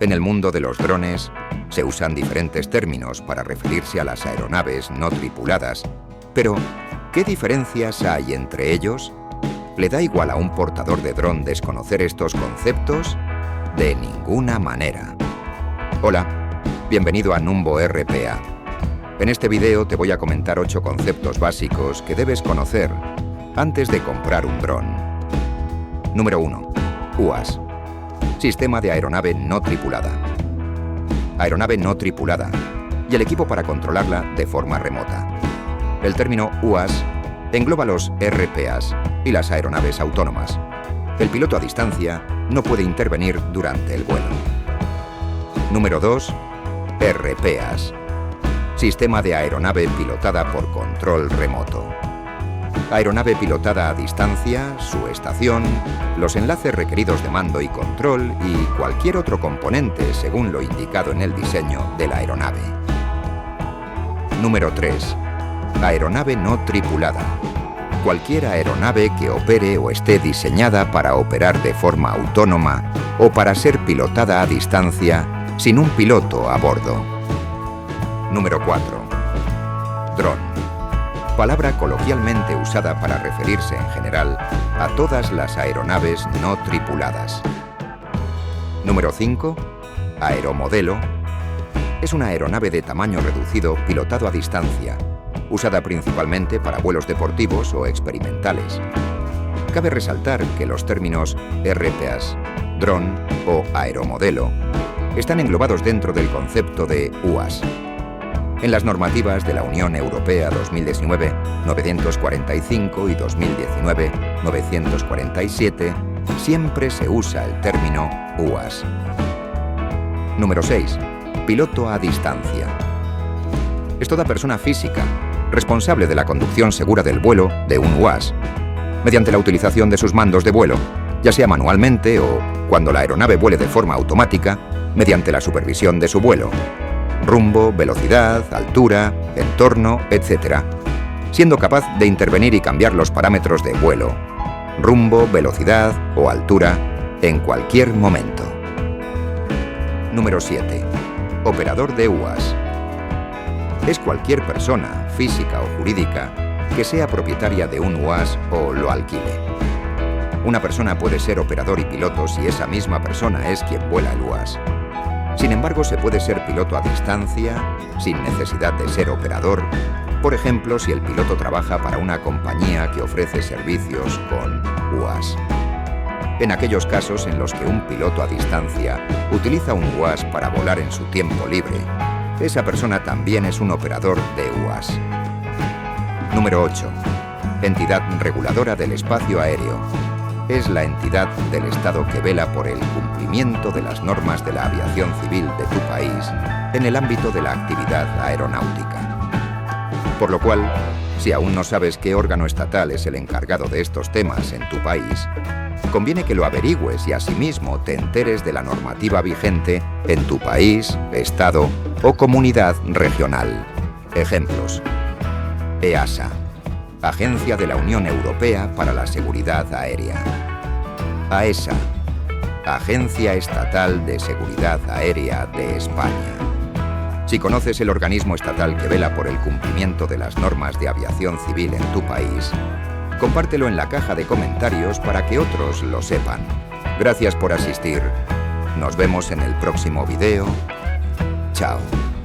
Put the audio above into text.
En el mundo de los drones se usan diferentes términos para referirse a las aeronaves no tripuladas, pero ¿qué diferencias hay entre ellos? ¿Le da igual a un portador de dron desconocer estos conceptos? De ninguna manera. Hola, bienvenido a Numbo RPA. En este video te voy a comentar 8 conceptos básicos que debes conocer antes de comprar un dron. Número 1. UAS. Sistema de aeronave no tripulada. Aeronave no tripulada y el equipo para controlarla de forma remota. El término UAS engloba los RPAs y las aeronaves autónomas. El piloto a distancia no puede intervenir durante el vuelo. Número 2. RPAs. Sistema de aeronave pilotada por control remoto. Aeronave pilotada a distancia, su estación, los enlaces requeridos de mando y control y cualquier otro componente según lo indicado en el diseño de la aeronave. Número 3. Aeronave no tripulada. Cualquier aeronave que opere o esté diseñada para operar de forma autónoma o para ser pilotada a distancia sin un piloto a bordo. Número 4. Dron. Palabra coloquialmente usada para referirse en general a todas las aeronaves no tripuladas. Número 5. Aeromodelo. Es una aeronave de tamaño reducido pilotado a distancia, usada principalmente para vuelos deportivos o experimentales. Cabe resaltar que los términos RPAs, dron o aeromodelo están englobados dentro del concepto de UAS. En las normativas de la Unión Europea 2019-945 y 2019-947 siempre se usa el término UAS. Número 6. Piloto a distancia. Es toda persona física responsable de la conducción segura del vuelo de un UAS, mediante la utilización de sus mandos de vuelo, ya sea manualmente o, cuando la aeronave vuele de forma automática, mediante la supervisión de su vuelo. Rumbo, velocidad, altura, entorno, etc., siendo capaz de intervenir y cambiar los parámetros de vuelo, rumbo, velocidad o altura en cualquier momento. Número 7. Operador de UAS. Es cualquier persona, física o jurídica, que sea propietaria de un UAS o lo alquile. Una persona puede ser operador y piloto si esa misma persona es quien vuela el UAS. Sin embargo, se puede ser piloto a distancia, sin necesidad de ser operador, por ejemplo, si el piloto trabaja para una compañía que ofrece servicios con UAS. En aquellos casos en los que un piloto a distancia utiliza un UAS para volar en su tiempo libre, esa persona también es un operador de UAS. Número 8. Entidad reguladora del espacio aéreo. Es la entidad del Estado que vela por el cumplimiento de las normas de la aviación civil de tu país en el ámbito de la actividad aeronáutica. Por lo cual, si aún no sabes qué órgano estatal es el encargado de estos temas en tu país, conviene que lo averigües y asimismo te enteres de la normativa vigente en tu país, estado o comunidad regional. Ejemplos: EASA, Agencia de la Unión Europea para la Seguridad Aérea. AESA, Agencia Estatal de Seguridad Aérea de España. Si conoces el organismo estatal que vela por el cumplimiento de las normas de aviación civil en tu país, compártelo en la caja de comentarios para que otros lo sepan. Gracias por asistir. Nos vemos en el próximo video. Chao.